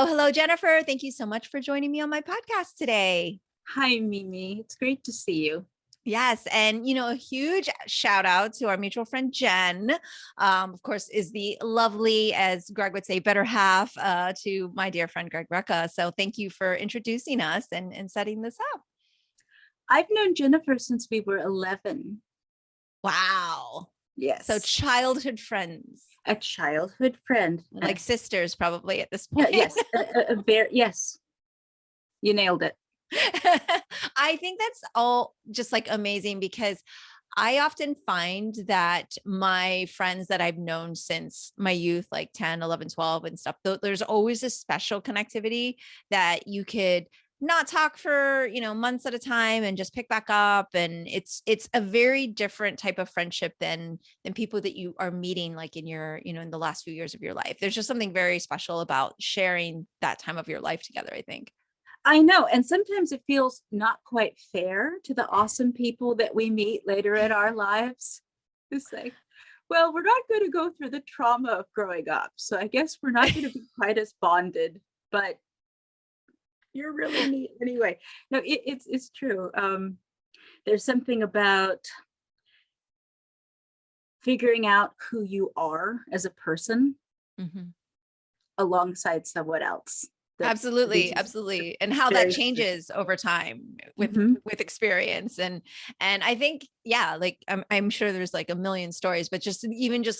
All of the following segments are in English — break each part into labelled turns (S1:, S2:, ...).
S1: Hello, Jennifer. Thank you so much for joining me on my podcast today.
S2: Hi, Mimi. It's great to see you.
S1: Yes. And, a huge shout out to our mutual friend, Jen, of course, is the lovely, as Greg would say, better half to my dear friend, Greg Recca. So thank you for introducing us and setting this up.
S2: I've known Jennifer since we were 11.
S1: Wow.
S2: Yes.
S1: So childhood friends.
S2: A childhood friend.
S1: Like sisters, probably at this point.
S2: Yes. Yes. You nailed it.
S1: I think that's all just like amazing because I often find that my friends that I've known since my youth, like 10, 11, 12 and stuff, there's always a special connectivity that you could not talk for, months at a time and just pick back up. And it's a very different type of friendship than people that you are meeting like in your, in the last few years of your life. There's just something very special about sharing that time of your life together, I think.
S2: I know. And sometimes it feels not quite fair to the awesome people that we meet later in our lives. It's like, well, we're not going to go through the trauma of growing up. So I guess we're not going to be quite as bonded, but you're really neat anyway. No, it's true. There's something about figuring out who you are as a person alongside someone else.
S1: Absolutely. And how that changes over time with experience. And I think, like I'm sure there's like a million stories, but just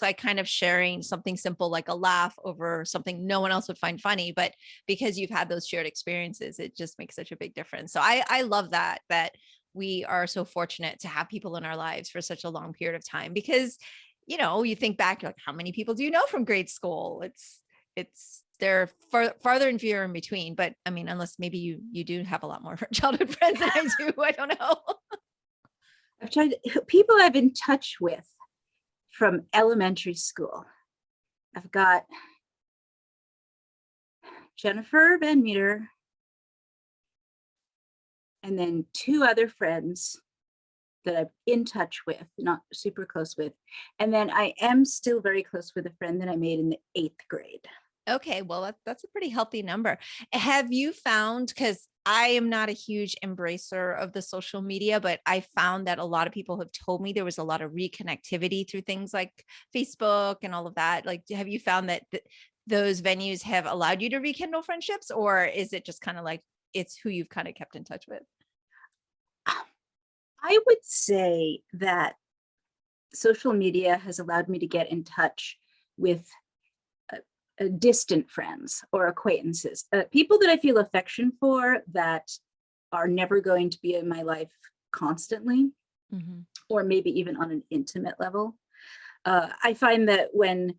S1: like kind of sharing something simple, like a laugh over something no one else would find funny, but because you've had those shared experiences, it just makes such a big difference. So I love that we are so fortunate to have people in our lives for such a long period of time, because, you think back, like, how many people do you know from grade school? They're farther and fewer in between, but I mean, unless maybe you do have a lot more childhood friends than I do. I don't know.
S2: I've tried people I've been in touch with from elementary school. I've got Jennifer Van Meter and then two other friends that I'm in touch with, not super close with. And then I am still very close with a friend that I made in the 8th grade.
S1: Okay, well, that's a pretty healthy number. Have you found, because I am not a huge embracer of the social media, but I found that a lot of people have told me there was a lot of reconnectivity through things like Facebook and all of that. Like, have you found that those venues have allowed you to rekindle friendships, or is it just kind of like it's who you've kind of kept in touch with?
S2: I would say that social media has allowed me to get in touch with distant friends or acquaintances, people that I feel affection for that are never going to be in my life constantly, or maybe even on an intimate level. I find that when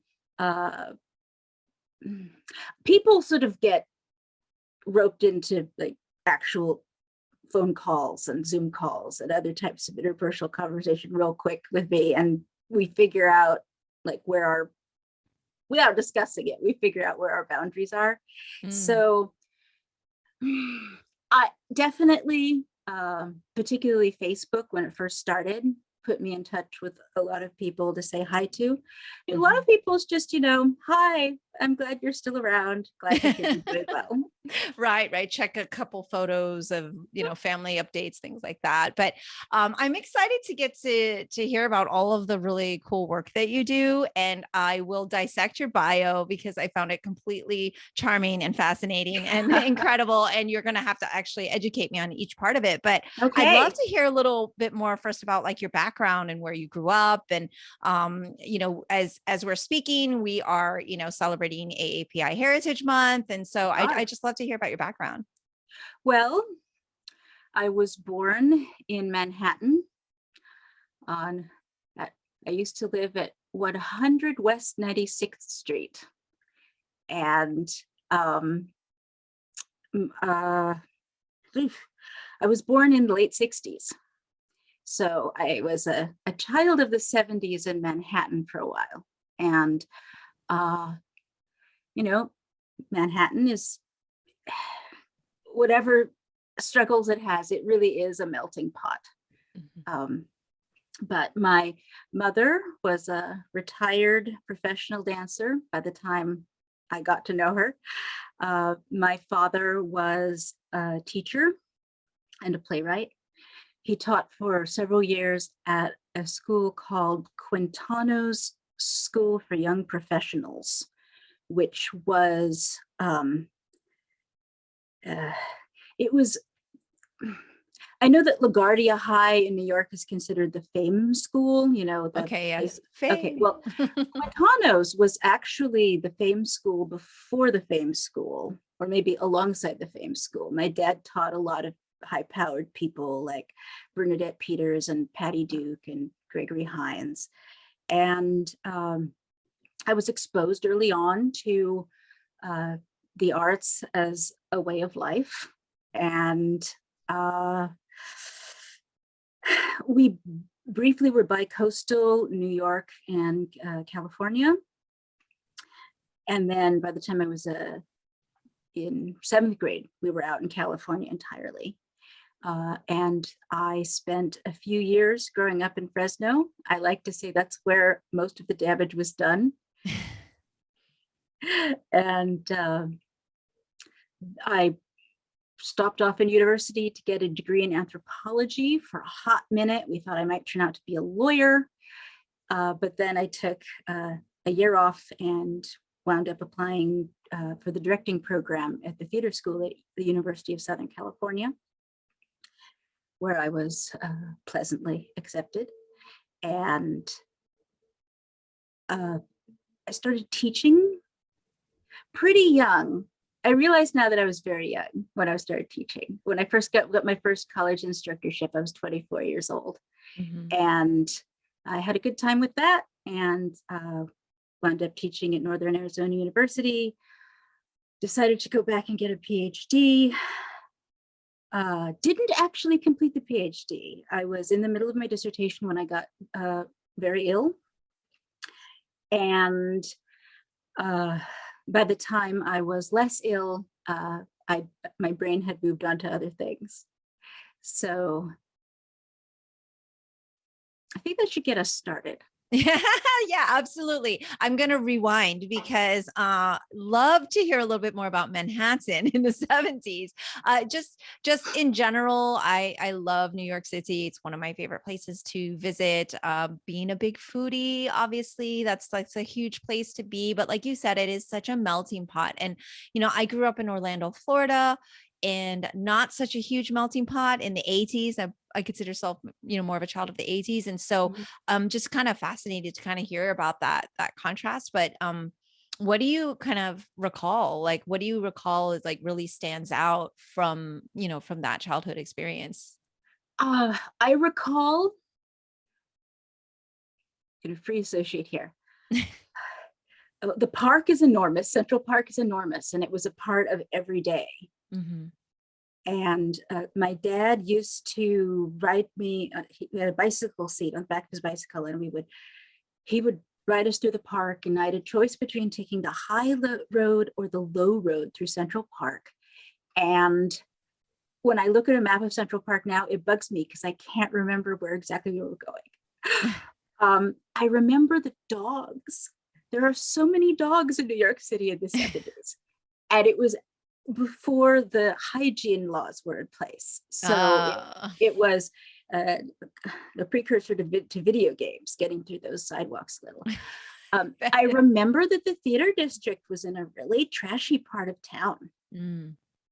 S2: people sort of get roped into like actual phone calls and Zoom calls and other types of interpersonal conversation real quick with me, and we figure out like without discussing it, we figure out where our boundaries are. So I definitely, particularly Facebook, when it first started, put me in touch with a lot of people to say hi to. A lot of people's just, hi, I'm glad you're still around. Glad you're doing well.
S1: Right. Check a couple photos of, family updates, things like that. But I'm excited to get to hear about all of the really cool work that you do. And I will dissect your bio because I found it completely charming and fascinating and incredible. And you're going to have to actually educate me on each part of it. But I'd love to hear a little bit more first about like your background and where you grew up. And, as we're speaking, we are, celebrating AAPI Heritage Month. And so I just love to hear about your background.
S2: Well, I was born in Manhattan. I used to live at 100 West 96th Street. And I was born in the late 60s. So I was a child of the 70s in Manhattan for a while. And, Manhattan is, whatever struggles it has, it really is a melting pot. But my mother was a retired professional dancer by the time I got to know her. My father was a teacher and a playwright. He taught for several years at a school called Quintano's School for Young Professionals, which was, it was, I know that LaGuardia High in New York is considered the fame school, you know.
S1: Okay, yes.
S2: Okay, well, Quintano's was actually the fame school before the fame school, or maybe alongside the fame school. My dad taught a lot of high-powered people like Bernadette Peters and Patty Duke and Gregory Hines. And I was exposed early on to the arts as a way of life. And we briefly were bi-coastal, New York and California. And then by the time I was in 7th grade, we were out in California entirely. And I spent a few years growing up in Fresno. I like to say that's where most of the damage was done. And I stopped off in university to get a degree in anthropology. For a hot minute, we thought I might turn out to be a lawyer. But then I took a year off and wound up applying for the directing program at the theater school at the University of Southern California, where I was pleasantly accepted. And I started teaching pretty young. I realized now that I was very young when I started teaching. When I first got my first college instructorship, I was 24 years old. Mm-hmm. And I had a good time with that, and wound up teaching at Northern Arizona University, decided to go back and get a PhD. Didn't actually complete the PhD. I was in the middle of my dissertation when I got very ill. And by the time I was less ill, my brain had moved on to other things. So I think that should get us started.
S1: Yeah, absolutely. I'm going to rewind because love to hear a little bit more about Manhattan in the 70s. Just in general, I love New York City. It's one of my favorite places to visit. Being a big foodie, obviously, that's a huge place to be. But like you said, it is such a melting pot. And, you know, I grew up in Orlando, Florida, and not such a huge melting pot in the 80s. I consider myself, you know, more of a child of the 80s. And so I'm just kind of fascinated to kind of hear about that contrast. But what do you kind of recall? Like, what do you recall is like really stands out from, you know, from that childhood experience?
S2: I recall, I'm going to free associate here. The park is enormous. Central Park is enormous. And it was a part of every day. Mm-hmm. And my dad used to ride me, he had a bicycle seat on the back of his bicycle, and he would ride us through the park, and I had a choice between taking the high road or the low road through Central Park. And when I look at a map of Central Park now, it bugs me because I can't remember where exactly we were going. I remember the dogs. There are so many dogs in New York City in the 70s. And it was before the hygiene laws were in place. So it was a precursor to video games, getting through those sidewalks little. I remember that the theater district was in a really trashy part of town.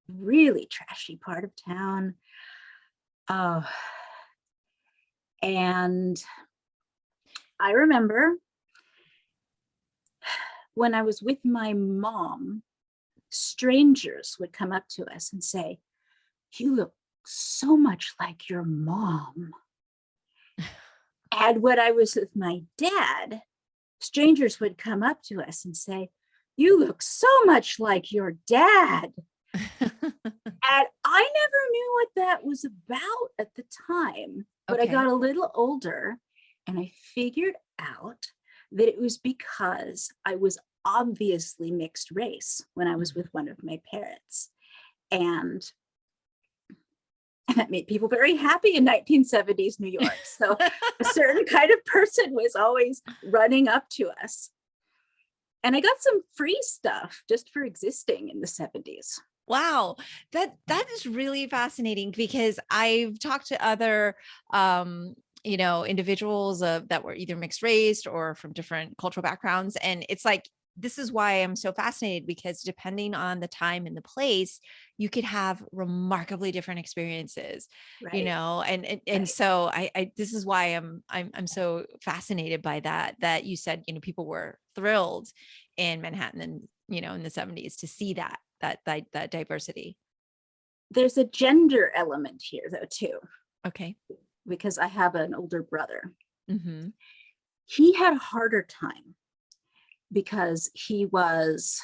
S2: Really trashy part of town. And I remember when I was with my mom, strangers would come up to us and say, "You look so much like your mom." And when I was with my dad, strangers would come up to us and say, "You look so much like your dad." And I never knew what that was about at the time, but I got a little older and I figured out that it was because I was obviously mixed race when I was with one of my parents. And that made people very happy in 1970s New York. So a certain kind of person was always running up to us. And I got some free stuff just for existing in the 70s.
S1: Wow, that is really fascinating, because I've talked to other individuals that were either mixed race or from different cultural backgrounds, and it's like, this is why I'm so fascinated, because depending on the time and the place, you could have remarkably different experiences,
S2: Right.
S1: and so I this is why I'm so fascinated by that you said, people were thrilled in Manhattan and, in the 70s to see that diversity.
S2: There's a gender element here, though, too,
S1: Okay.
S2: because I have an older brother.
S1: Mm-hmm.
S2: He had a harder time because he was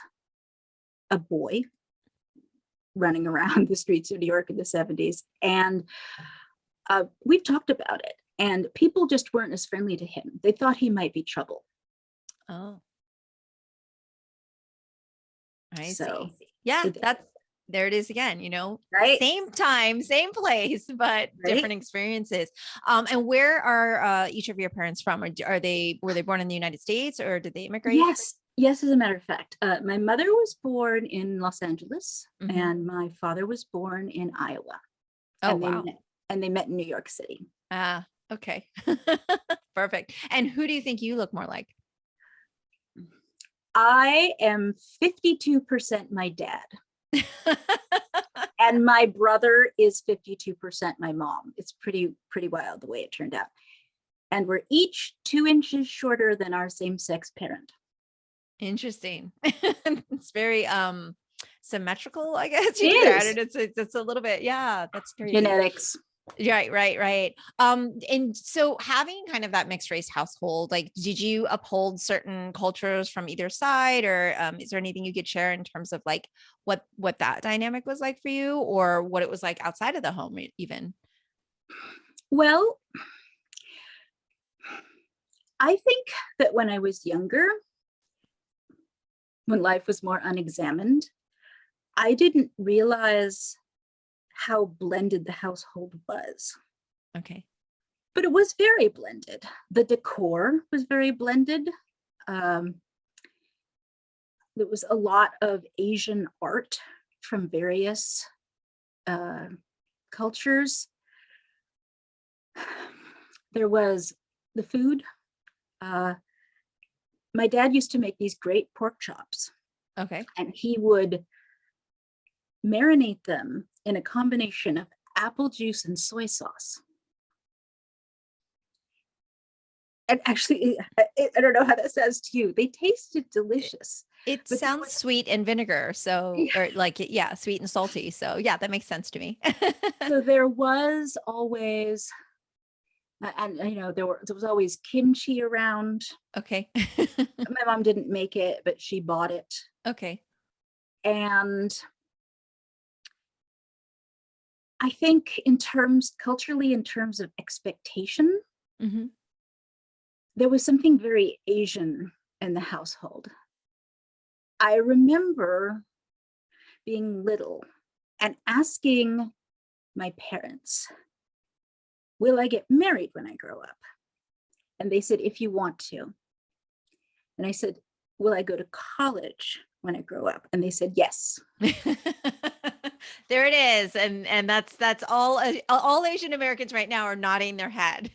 S2: a boy running around the streets of New York in the 70s. And we've talked about it, and people just weren't as friendly to him. They thought he might be trouble.
S1: Oh, I
S2: So,
S1: see. Yeah,
S2: it-
S1: there it is again,
S2: right,
S1: same time, same place, but different
S2: right.
S1: experiences. And where are each of your parents from? Were they born in the United States, or did they immigrate?
S2: Yes, as a matter of fact. My mother was born in Los Angeles,
S1: Mm-hmm.
S2: and my father was born in Iowa.
S1: Oh,
S2: and
S1: wow.
S2: they met in New York City.
S1: Ah, okay. Perfect. And who do you think you look more like?
S2: I am 52% my dad. And my brother is 52% my mom. It's pretty wild the way it turned out. And we're each 2 inches shorter than our same-sex parent.
S1: Interesting. It's very symmetrical, I guess
S2: It
S1: you could add
S2: is.
S1: it. It's a little bit, yeah, that's great.
S2: Genetics.
S1: Right. And so having kind of that mixed race household, like, did you uphold certain cultures from either side, or is there anything you could share in terms of like what that dynamic was like for you, or what it was like outside of the home even?
S2: Well, I think that when I was younger, when life was more unexamined, I didn't realize how blended the household was.
S1: Okay.
S2: But it was very blended. The decor was very blended. There was a lot of Asian art from various cultures. There was the food. My dad used to make these great pork chops.
S1: Okay.
S2: And he would marinate them in a combination of apple juice and soy sauce. And actually, I don't know how that sounds to you. They tasted delicious.
S1: It sounds sweet and vinegar. So, or like, yeah, sweet and salty. So yeah, that makes sense to me.
S2: So there was always, and there was always kimchi around.
S1: Okay.
S2: My mom didn't make it, but she bought it.
S1: Okay.
S2: And I think culturally, in terms of expectation,
S1: Mm-hmm.
S2: there was something very Asian in the household. I remember being little and asking my parents, will I get married when I grow up? And they said, if you want to. And I said, will I go to college when I grow up? And they said, yes.
S1: There it is. And that's all Asian Americans right now are nodding their head.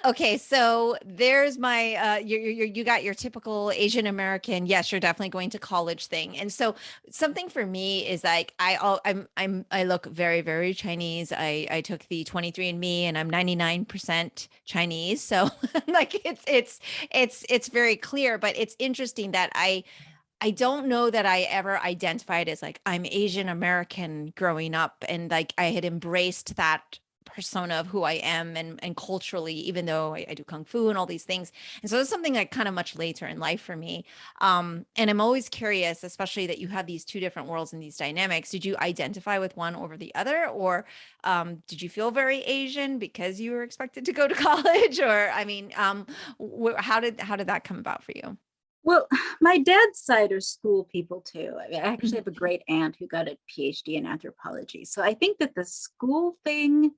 S1: Okay. So there's my, you got your typical Asian American. Yes, you're definitely going to college thing. And so something for me is like, I look very, very Chinese. I took the 23andMe and I'm 99% Chinese. So like, it's very clear, but it's interesting that I don't know that I ever identified as like, I'm Asian American growing up, and like I had embraced that persona of who I am and culturally, even though I do Kung Fu and all these things. And so it's something like kind of much later in life for me. And I'm always curious, especially that you have these two different worlds and these dynamics. Did you identify with one over the other, or did you feel very Asian because you were expected to go to college? Or, I mean, how did that come about for you?
S2: Well, my dad's side are school people too. I mean, I actually have a
S1: Mhm.
S2: great aunt who got a PhD in anthropology. So I think that the school thing,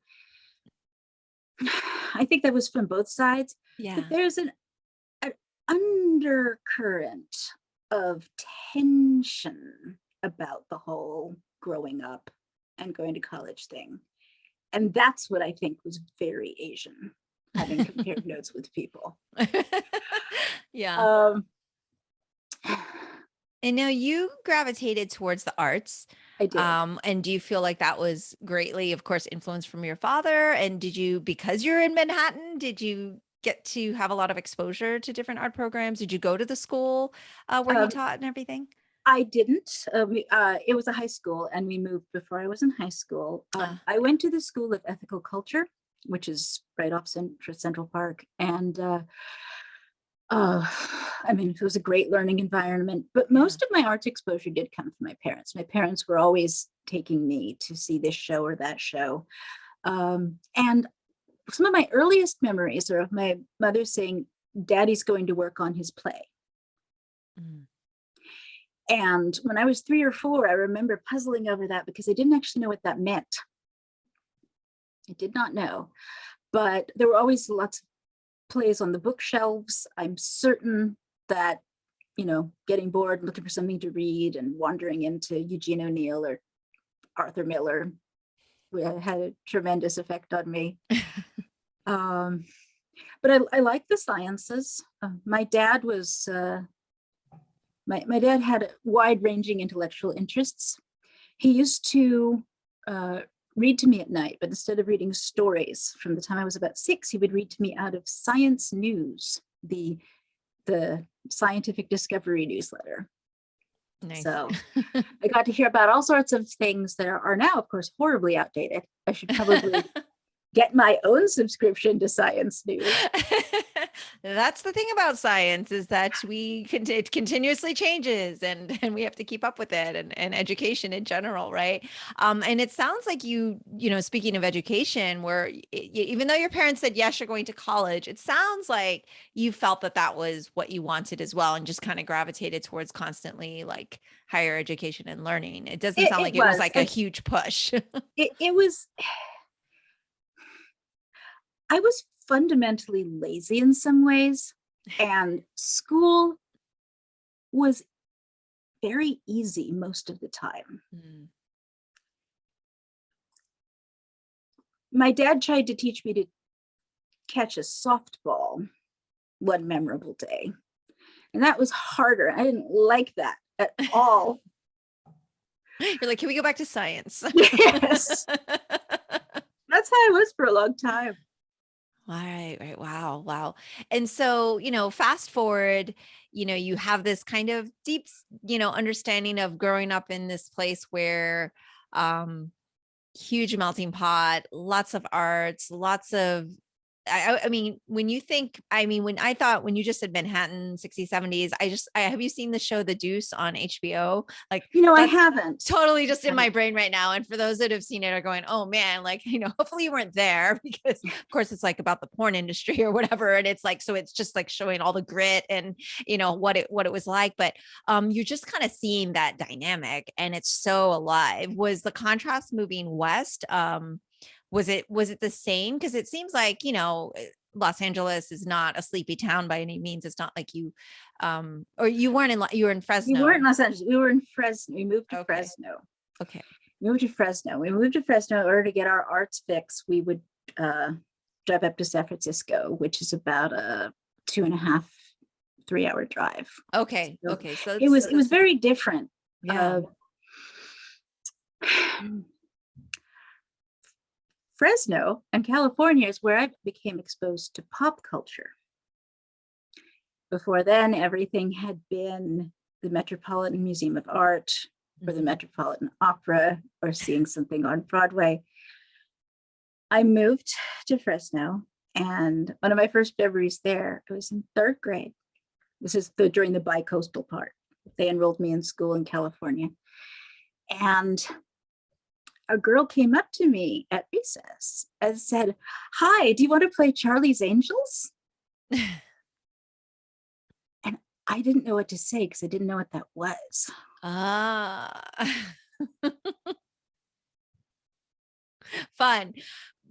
S2: I think that was from both sides. But
S1: Yeah.
S2: there's undercurrent of tension about the whole growing up and going to college thing. And that's what I think was very Asian, having compared notes with people.
S1: Yeah. And now you gravitated towards the arts.
S2: I did.
S1: And do you feel like that was greatly, of course, influenced from your father? And did you, because you're in Manhattan, did you get to have a lot of exposure to different art programs? Did you go to the school where he taught and everything?
S2: I didn't. It was a high school, and we moved before I was in high school. I went to the School of Ethical Culture, which is right off Central Park. And I mean, it was a great learning environment, but most of my arts exposure did come from my parents. My parents were always taking me to see this show or that show. And some of my earliest memories are of my mother saying, "Daddy's going to work on his play." Mm. And when I was 3 or 4, I remember puzzling over that because I didn't actually know what that meant. I did not know, but there were always lots of plays on the bookshelves. I'm certain that, you know, getting bored and looking for something to read and wandering into Eugene O'Neill or Arthur Miller had a tremendous effect on me. But I like the sciences. My dad was, my dad had wide-ranging intellectual interests. He used to read to me at night, but instead of reading stories from the time I was about 6, he would read to me out of Science News, the scientific discovery newsletter. Nice. So I got to hear about all sorts of things that are now, of course, horribly outdated. I should probably get my own subscription to Science News.
S1: That's the thing about science, is that it continuously changes and we have to keep up with it, and education in general, right? And it sounds like you know, speaking of education, where even though your parents said, yes, you're going to college, it sounds like you felt that that was what you wanted as well, and just kind of gravitated towards constantly like higher education and learning. It doesn't sound like it was like a huge push.
S2: It was, I was fundamentally lazy in some ways, and school was very easy most of the time. Mm. My dad tried to teach me to catch a softball one memorable day, and that was harder. I didn't like that at all.
S1: You're like, can we go back to science?
S2: Yes. That's how I was for a long time.
S1: All right. Right. Wow. And so, you know, fast forward, you know, you have this kind of deep, you know, understanding of growing up in this place where, huge melting pot, lots of arts, lots of, I mean, when you think, I mean, when you just said Manhattan 60s, 70s, have you seen the show The Deuce on HBO? Like,
S2: you know, I haven't.
S1: Totally just in my brain right now. And for those that have seen it are going, oh man, like, you know, hopefully you weren't there, because of course it's like about the porn industry or whatever. And it's like, so it's just like showing all the grit and, you know, what it was like, but you're just kind of seeing that dynamic, and it's so alive. Was the contrast moving west? Was it the same? Because it seems like, you know, Los Angeles is not a sleepy town by any means. It's not like you, or you weren't you were in Fresno.
S2: We weren't in Los Angeles. We were in Fresno. We moved to Fresno.
S1: Okay.
S2: We moved to Fresno in order to get our arts fix. We would drive up to San Francisco, which is about a 2.5, 3-hour drive.
S1: Okay.
S2: So
S1: okay. So
S2: it was very different.
S1: Yeah.
S2: Fresno and California is where I became exposed to pop culture. Before then, everything had been the Metropolitan Museum of Art or the Metropolitan Opera or seeing something on Broadway. I moved to Fresno, and one of my first memories there, I was in 3rd grade. This is during the bi-coastal part. They enrolled me in school in California. And a girl came up to me at recess and said, "Hi, do you want to play Charlie's Angels?" And I didn't know what to say because I didn't know what that was.
S1: Fun.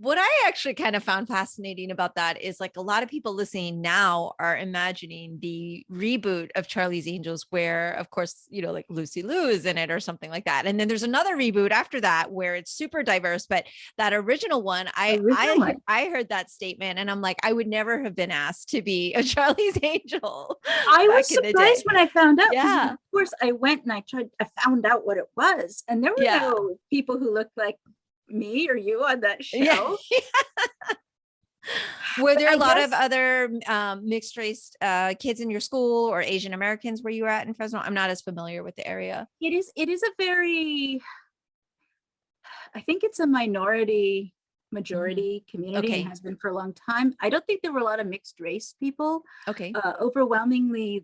S1: What I actually kind of found fascinating about that is like a lot of people listening now are imagining the reboot of Charlie's Angels, where, of course, you know, like Lucy Liu is in it or something like that. And then there's another reboot after that where it's super diverse. But that original one, I heard that statement and I'm like, I would never have been asked to be a Charlie's Angel.
S2: I was surprised when I found out.
S1: Yeah.
S2: Of course, I went and I found out what it was. And there were
S1: Yeah.
S2: no people who looked like me or you on that show.
S1: Yeah. Were there a lot of other mixed race kids in your school or Asian Americans where you were at in Fresno? I'm not as familiar with the area.
S2: It is a very, I think it's a minority majority community and has been for a long time. I don't think there were a lot of mixed race people.
S1: Okay.
S2: Overwhelmingly,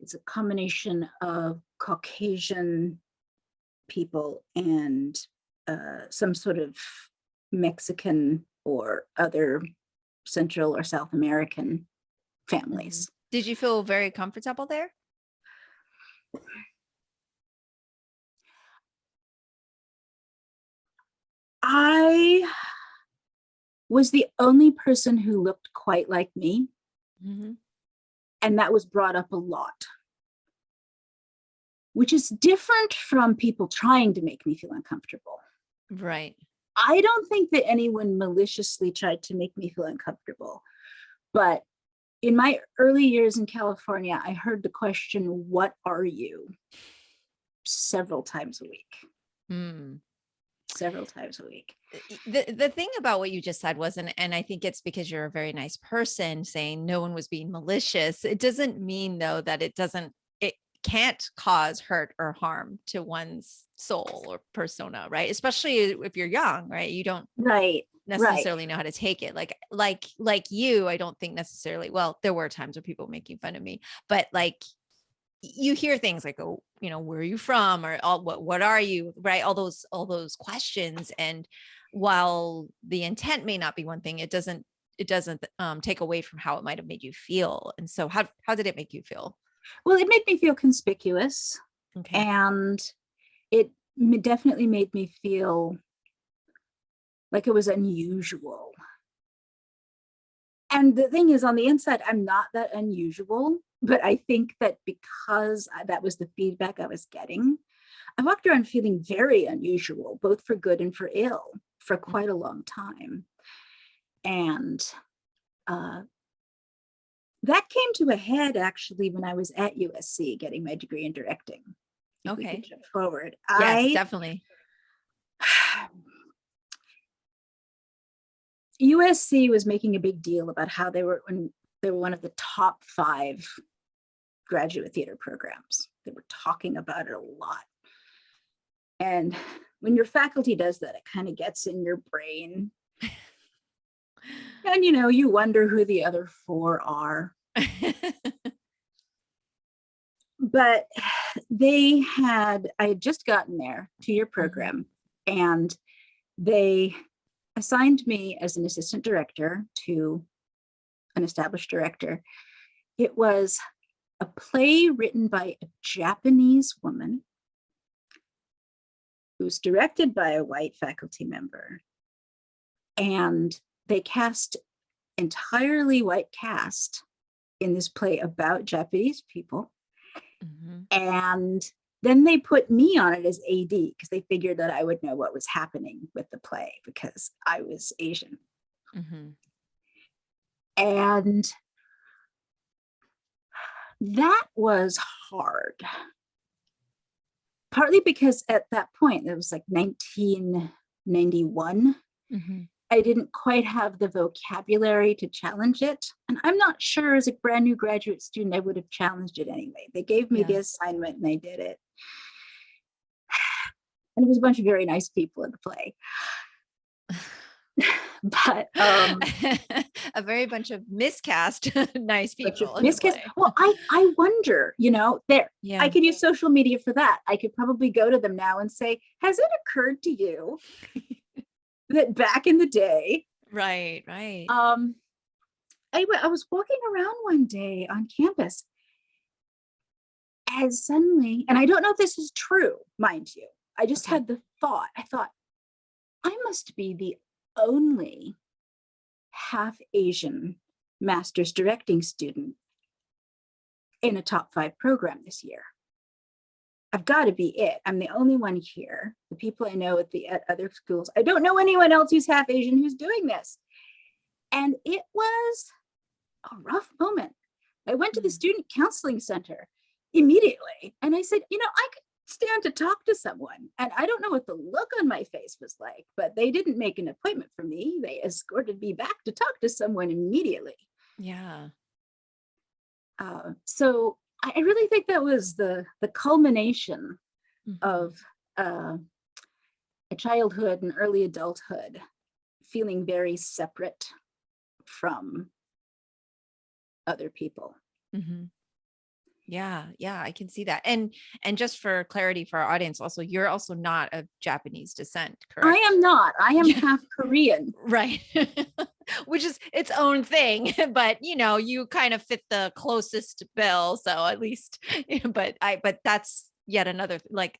S2: it's a combination of Caucasian people and some sort of Mexican or other Central or South American families.
S1: Did you feel very comfortable there?
S2: I was the only person who looked quite like me. And that was brought up a lot, which is different from people trying to make me feel uncomfortable.
S1: Right.
S2: I don't think that anyone maliciously tried to make me feel uncomfortable. But in my early years in California, I heard the question, "What are you?" several times a week. Several times a week.
S1: The thing about what you just said was, and I think it's because you're a very nice person saying no one was being malicious. It doesn't mean though that it can't cause hurt or harm to one's soul or persona, right? Especially if you're young, right? You don't necessarily know how to take it. Like you, I don't think necessarily, well, there were times where people were making fun of me, but like you hear things like, oh, you know, where are you from? Or what are you? Right. All those questions. And while the intent may not be one thing, it doesn't take away from how it might have made you feel. And so how did it make you feel?
S2: Well, it made me feel conspicuous.
S1: Okay.
S2: And it definitely made me feel like it was unusual. And the thing is, on the inside, I'm not that unusual, but I think that because that was the feedback I was getting, I walked around feeling very unusual, both for good and for ill, for quite a long time. And that came to a head actually when I was at USC getting my degree in directing.
S1: Okay.
S2: Jump forward.
S1: Yes, definitely.
S2: USC was making a big deal about how they were one of the top 5 graduate theater programs. They were talking about it a lot. And when your faculty does that, it kind of gets in your brain. And, you know, you wonder who the other 4 are. But I had just gotten there, 2-year program, and they assigned me as an assistant director to an established director. It was a play written by a Japanese woman who's directed by a white faculty member. And they cast entirely white cast in this play about Japanese people. And then they put me on it as AD because they figured that I would know what was happening with the play because I was Asian. And that was hard. Partly because at that point, it was like 1991. I didn't quite have the vocabulary to challenge it. And I'm not sure as a brand new graduate student, I would have challenged it anyway. They gave me the assignment and I did it. And it was a bunch of very nice people in the play. But
S1: a very bunch of miscast nice people.
S2: Well, I wonder, you know, I could use social media for that. I could probably go to them now and say, has it occurred to you that back in the day,
S1: right.
S2: I was walking around one day on campus as suddenly, and I don't know if this is true, mind you, I just had the thought, I thought, I must be the only half Asian master's directing student in a top 5 program this year. I've got to be it. I'm the only one here. The people I know at other schools, I don't know anyone else who's half Asian who's doing this. And it was a rough moment. I went to the student counseling center immediately and I said, I could stand to talk to someone. And I don't know what the look on my face was like, but they didn't make an appointment for me. They escorted me back to talk to someone immediately.
S1: Yeah.
S2: So I really think that was the culmination of a childhood and early adulthood feeling very separate from other people.
S1: Yeah, I can see that. And just for clarity for our audience, also, you're also not of Japanese descent, correct?
S2: I am not. I am half Korean.
S1: Right. Which is its own thing, but you kind of fit the closest bill. So at least, but that's yet another, like,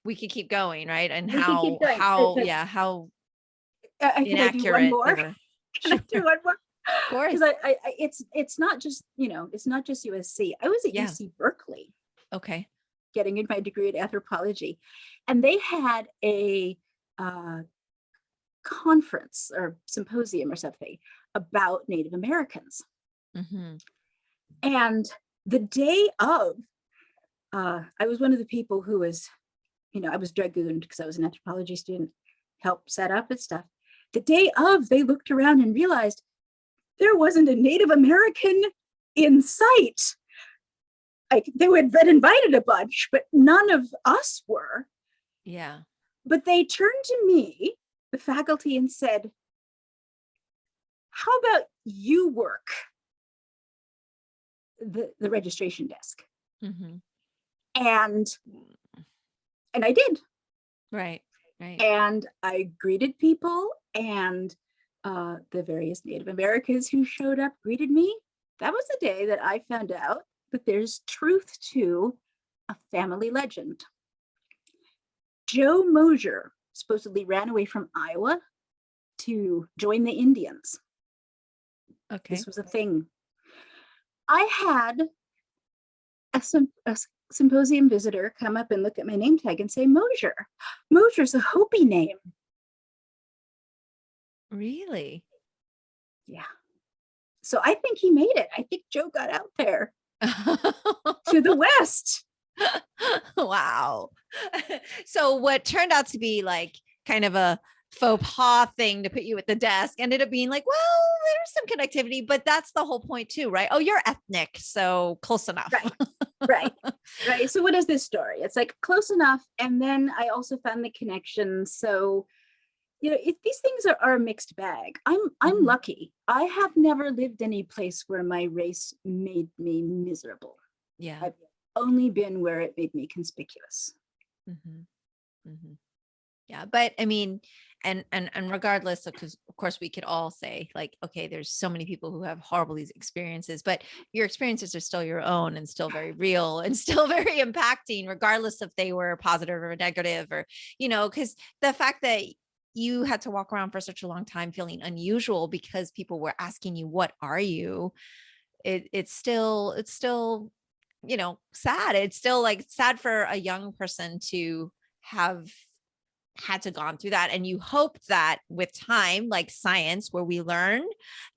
S1: we could keep going, right? And how inaccurate
S2: can I do one more?
S1: they were.
S2: Can I do one more?
S1: Of course.
S2: Because it's not just, it's not just USC. I was at UC Berkeley.
S1: Okay.
S2: Getting my degree in anthropology. And they had a conference or symposium or something about Native Americans. And the day of, I was one of the people who was, I was dragooned because I was an anthropology student, helped set up and stuff. The day of, they looked around and realized there wasn't a Native American in sight. They had been invited a bunch, but none of us were.
S1: Yeah.
S2: But they turned to me, the faculty, and said, how about you work the registration desk? And I did.
S1: Right.
S2: And I greeted people, and the various Native Americans who showed up greeted me. That was the day that I found out that there's truth to a family legend. Joe Mosier supposedly ran away from Iowa to join the Indians. Okay. This was a thing. I had a symposium visitor come up and look at my name tag and say, Mosier. Mosier's a Hopi name.
S1: Really?
S2: Yeah. So I think he made it. I think Joe got out there to the West.
S1: Wow. So what turned out to be like kind of a faux pas thing to put you at the desk ended up being like, well, there's some connectivity, but that's the whole point too, right? Oh, you're ethnic, so close enough.
S2: Right. So what is this story? It's like close enough. And then I also found the connection. So, these things are a mixed bag. I'm lucky. I have never lived any place where my race made me miserable.
S1: Yeah.
S2: I've only been where it made me conspicuous.
S1: Yeah. But I mean, and regardless of, because of course we could all say like, okay, there's so many people who have horrible these experiences, but your experiences are still your own and still very real and still very impacting, regardless if they were positive or negative, or, because the fact that you had to walk around for such a long time feeling unusual because people were asking you, what are you? It's still, sad. It's still like sad for a young person to have had to gone through that. And you hope that with time, like science, where we learn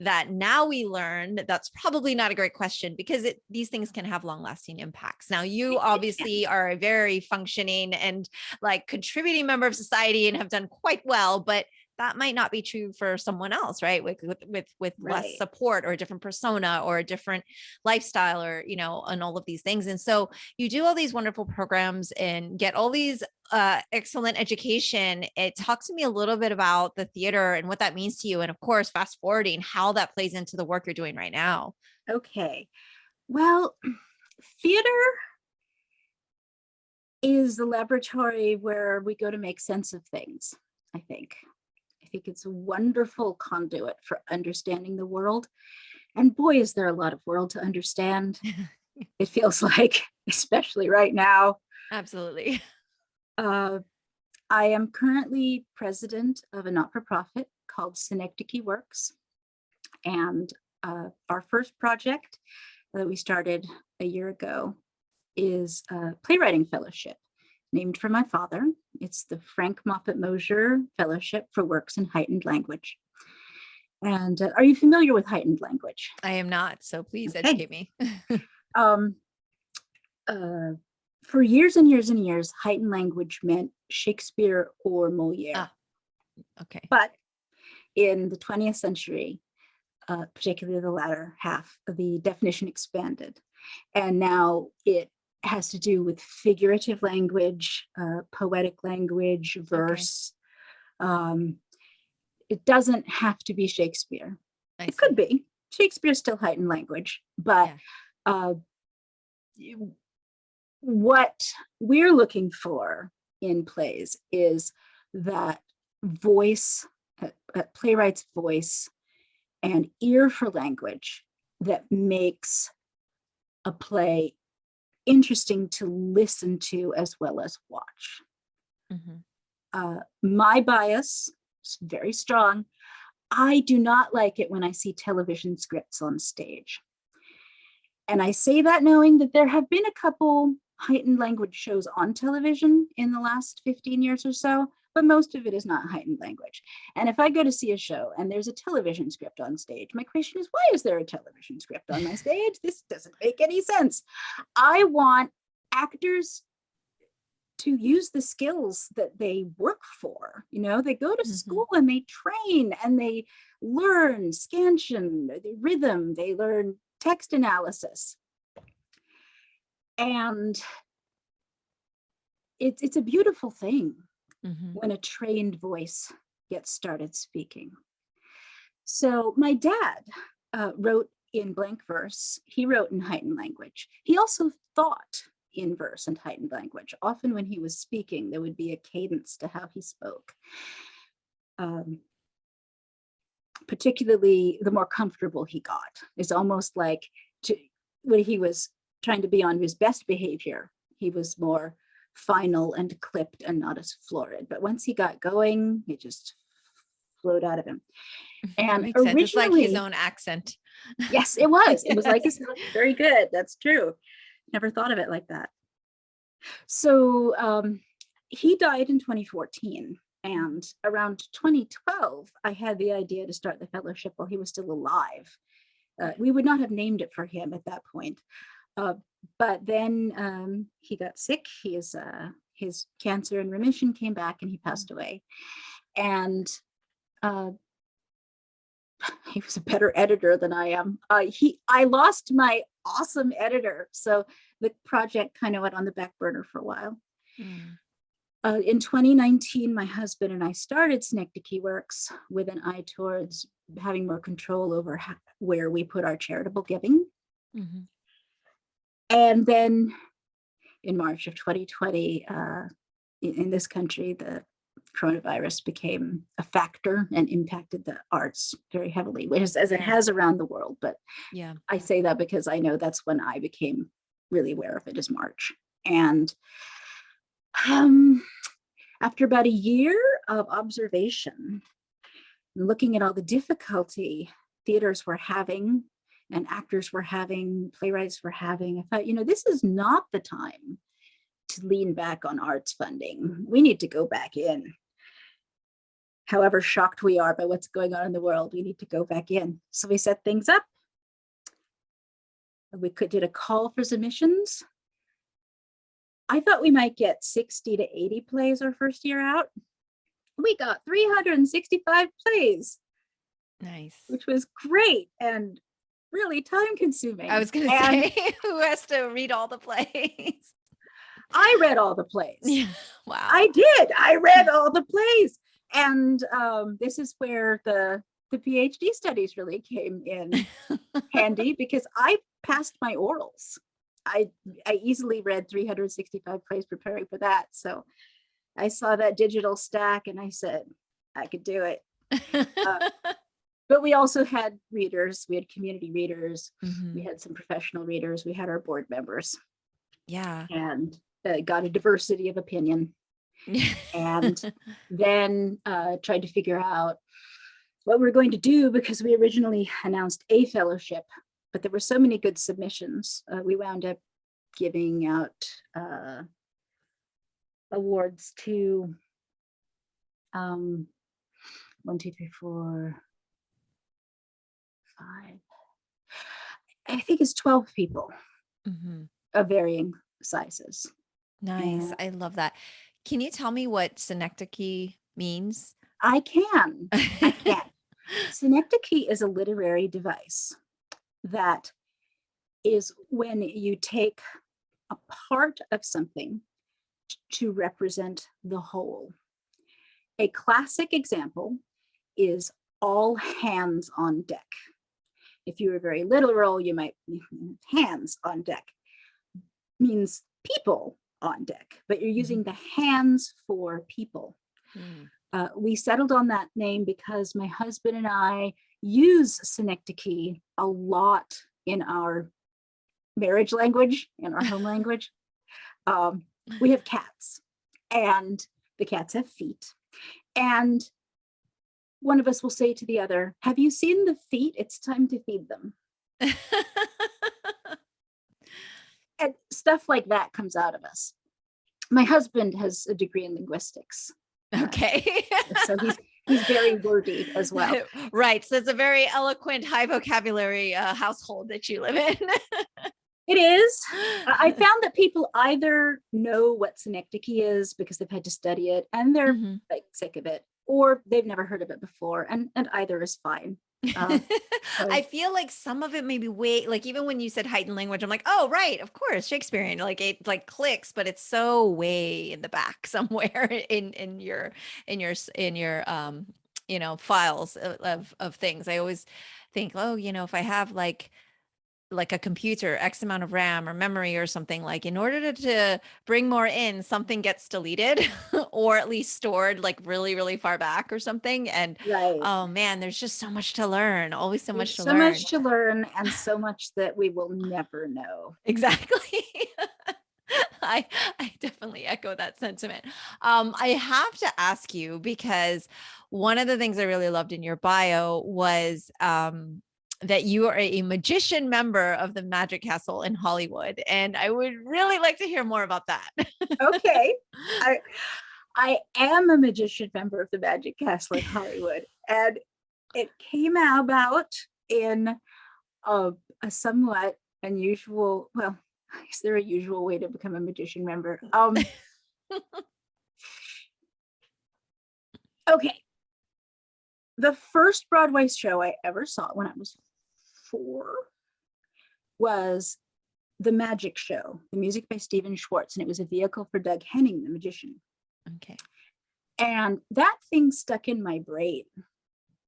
S1: that now we learn that's probably not a great question, because these things can have long lasting impacts. Now you obviously are a very functioning and like contributing member of society and have done quite well, but that might not be true for someone else, right? With less support or a different persona or a different lifestyle, or, and all of these things. And so you do all these wonderful programs and get all these excellent education. Talk to me a little bit about the theater and what that means to you. And of course, fast forwarding how that plays into the work you're doing right now. Okay.
S2: Well, theater is the laboratory where we go to make sense of things, I think. I think it's a wonderful conduit for understanding the world. And boy, is there a lot of world to understand. It feels like, especially right now.
S1: Absolutely.
S2: I am currently president of a not-for-profit called Synecdoche Works. And our first project that we started a year ago is a playwriting fellowship named for my father. It's the Frank Moffat Mosier Fellowship for Works in Heightened Language. And are you familiar with heightened language?
S1: I am not, so please educate me.
S2: For years and years and years, heightened language meant Shakespeare or Moliere.
S1: Okay.
S2: But in the 20th century, particularly the latter half, the definition expanded. And now it has to do with figurative language, poetic language, verse. Okay. It doesn't have to be Shakespeare. It could be. Shakespeare's still heightened language, but what we're looking for in plays is that voice, a playwright's voice and ear for language that makes a play interesting to listen to as well as watch. Mm-hmm. My bias is very strong. I do not like it when I see television scripts on stage. And I say that knowing that there have been a couple heightened language shows on television in the last 15 years or so, but most of it is not heightened language. And if I go to see a show and there's a television script on stage, my question is, why is there a television script on my stage? This doesn't make any sense. I want actors to use the skills that they work for. You know, they go to school and they train and they learn scansion, the rhythm, they learn text analysis. And it's a beautiful thing when a trained voice gets started speaking. So my dad wrote in blank verse. He wrote in heightened language. He also thought in verse and heightened language. Often when he was speaking, there would be a cadence to how he spoke. Particularly the more comfortable he got. It's almost like when he was trying to be on his best behavior, he was more final and clipped and not as florid. But once he got going, it just flowed out of him. And originally,
S1: it's like his own accent.
S2: Yes, it was. It was like his very good. That's true. Never thought of it like that. So he died in 2014. And around 2012, I had the idea to start the fellowship while he was still alive. We would not have named it for him at that point. But then he got sick. His cancer in remission came back and he passed away. And he was a better editor than I am. I lost my awesome editor. So the project kind of went on the back burner for a while. In 2019, my husband and I started Synecdoche Works with an eye towards having more control over where we put our charitable giving. And then in March of 2020, in this country, the coronavirus became a factor and impacted the arts very heavily, which is as it has around the world. But I say that because I know that's when I became really aware of it, is March. And after about a year of observation, looking at all the difficulty theaters were having and actors were having, playwrights were having, I thought, this is not the time to lean back on arts funding. We need to go back in. However shocked we are by what's going on in the world, we need to go back in. So we set things up. We did a call for submissions. I thought we might get 60 to 80 plays our first year out. We got 365 plays.
S1: Nice. Which
S2: was great and really time consuming.
S1: I was going to say, who has to read all the plays?
S2: I read all the plays.
S1: Yeah. Wow.
S2: I did. I read all the plays. And this is where the PhD studies really came in handy, because I passed my orals. I easily read 365 plays preparing for that. So I saw that digital stack and I said, I could do it. But we also had readers. We had community readers. We had some professional readers. We had our board members.
S1: Yeah.
S2: And got a diversity of opinion. And then tried to figure out what we're going to do, because we originally announced a fellowship, but there were so many good submissions, we wound up giving out awards to 1, 2, 3, 4, 5. I think it's 12 people of varying sizes.
S1: Nice. I love that. Can you tell me what synecdoche means?
S2: I can. Synecdoche is a literary device that is when you take a part of something to represent the whole. A classic example is all hands on deck. If you were very literal, you might hands on deck means people on deck, but you're using the hands for people. We settled on that name because my husband and I use synecdoche a lot in our marriage language, in our home language. We have cats, and the cats have feet. And one of us will say to the other, "Have you seen the feet? It's time to feed them." And stuff like that comes out of us. My husband has a degree in linguistics.
S1: Okay.
S2: So he's very wordy as well.
S1: Right. So it's a very eloquent, high vocabulary household that you live in.
S2: It is. I found that people either know what synecdoche is because they've had to study it and they're like sick of it, or they've never heard of it before, and either is fine.
S1: I feel like some of it may be way, like even when you said heightened language, I'm like, oh, right, of course, Shakespearean, like it like clicks, but it's so way in the back somewhere in your files of things. I always think, oh, if I have like a computer, X amount of RAM or memory or something, like in order to bring more in, something gets deleted or at least stored like really, really far back or something. And oh man, there's just so much to learn. Always so much to learn.
S2: So much to learn and so much that we will never know.
S1: Exactly. I definitely echo that sentiment. I have to ask you, because one of the things I really loved in your bio was that you are a magician member of the Magic Castle in Hollywood. And I would really like to hear more about that.
S2: Okay. I am a magician member of the Magic Castle in Hollywood. And it came about in a somewhat unusual, well, is there a usual way to become a magician member? Okay. The first Broadway show I ever saw when I was 4 was The Magic Show, the music by Stephen Schwartz, and it was a vehicle for Doug Henning, the magician.
S1: Okay. And
S2: that thing stuck in my brain.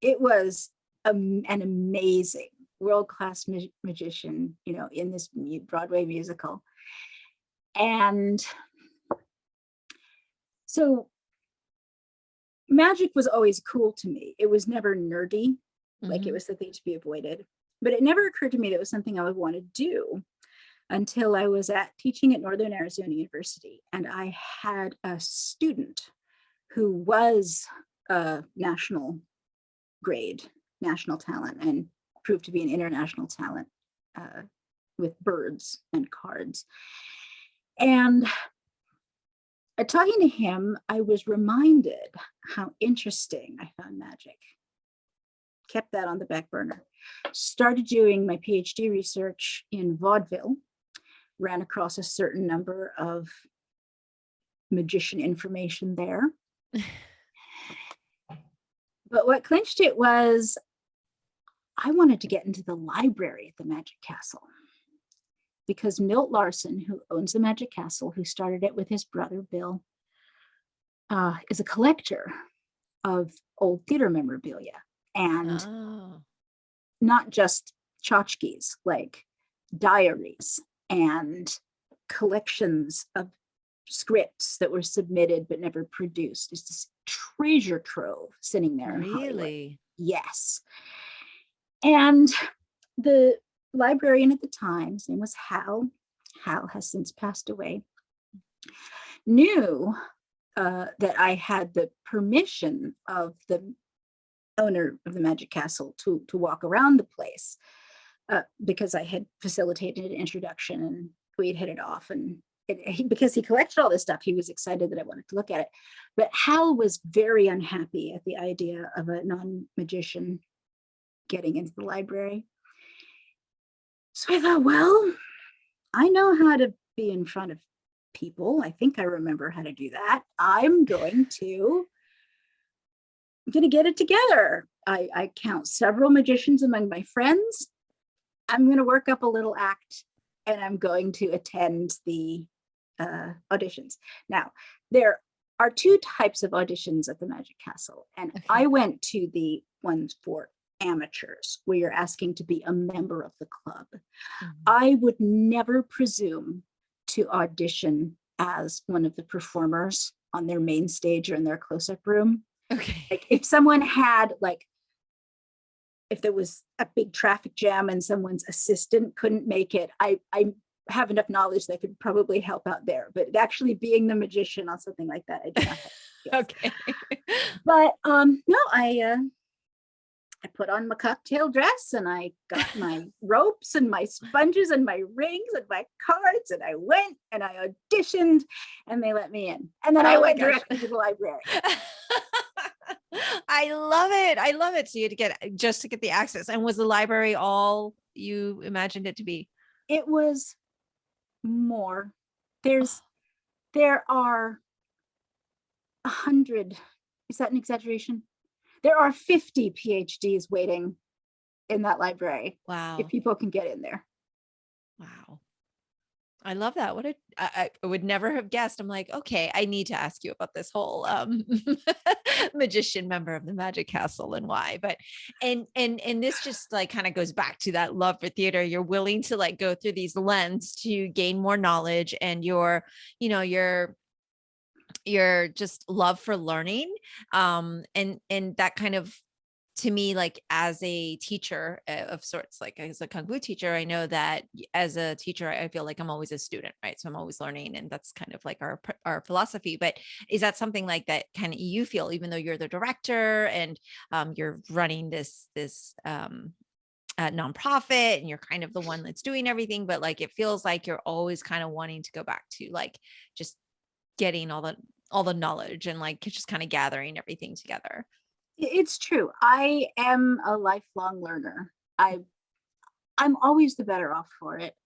S2: It was an amazing world-class magician, in this Broadway musical. And so magic was always cool to me. It was never nerdy, like it was the thing to be avoided. But it never occurred to me that it was something I would want to do until I was teaching at Northern Arizona University. And I had a student who was a national grade, national talent, and proved to be an international talent with birds and cards. And talking to him, I was reminded how interesting I found magic. Kept that on the back burner. Started doing my PhD research in vaudeville. Ran across a certain number of magician information there. But what clinched it was I wanted to get into the library at the Magic Castle, because Milt Larson, who owns the Magic Castle, who started it with his brother Bill, is a collector of old theater memorabilia, and not just tchotchkes, like diaries and collections of scripts that were submitted but never produced. It's this treasure trove sitting there in Hollywood. Yes. And the librarian at the time, his name was Hal. Hal has since passed away. Knew that I had the permission of the owner of the Magic Castle to walk around the place, because I had facilitated an introduction and we had hit it off. And because he collected all this stuff, he was excited that I wanted to look at it. But Hal was very unhappy at the idea of a non-magician getting into the library. So I thought, well, I know how to be in front of people. I think I remember how to do that. I'm going to get it together. I count several magicians among my friends. I'm going to work up a little act and I'm going to attend the auditions. Now, there are two types of auditions at the Magic Castle, and okay. I went to the ones for amateurs where you're asking to be a member of the club. Mm-hmm. I would never presume to audition as one of the performers on their main stage or in their close-up room.
S1: Okay.
S2: Like if someone had if there was a big traffic jam and someone's assistant couldn't make it, I have enough knowledge that could probably help out there. But actually being the magician on something like that, I do not have. Yes.
S1: Okay.
S2: But no, I put on my cocktail dress and I got my ropes and my sponges and my rings and my cards, and I went and I auditioned and they let me in. And then I went directly to the library.
S1: I love it. I love it. So you had to get the access. And was the library all you imagined it to be?
S2: It was more. There are 100. Is that an exaggeration? There are 50 PhDs waiting in that library.
S1: Wow.
S2: If people can get in there.
S1: Wow. I love that. I would never have guessed. I'm like, okay, I need to ask you about this whole magician member of the Magic Castle and why. But and this just like kind of goes back to that love for theater. You're willing to like go through these lenses to gain more knowledge, and your just love for learning. And that kind of, to me, like as a teacher of sorts, like as a Kung Fu teacher, I know that as a teacher, I feel like I'm always a student, right? So I'm always learning, and that's kind of like our philosophy. But is that something like that kind of you feel, even though you're the director and you're running this nonprofit and you're kind of the one that's doing everything, but like, it feels like you're always kind of wanting to go back to like just getting all the knowledge and like just kind of gathering everything together?
S2: It's true. I am a lifelong learner. I'm always the better off for it.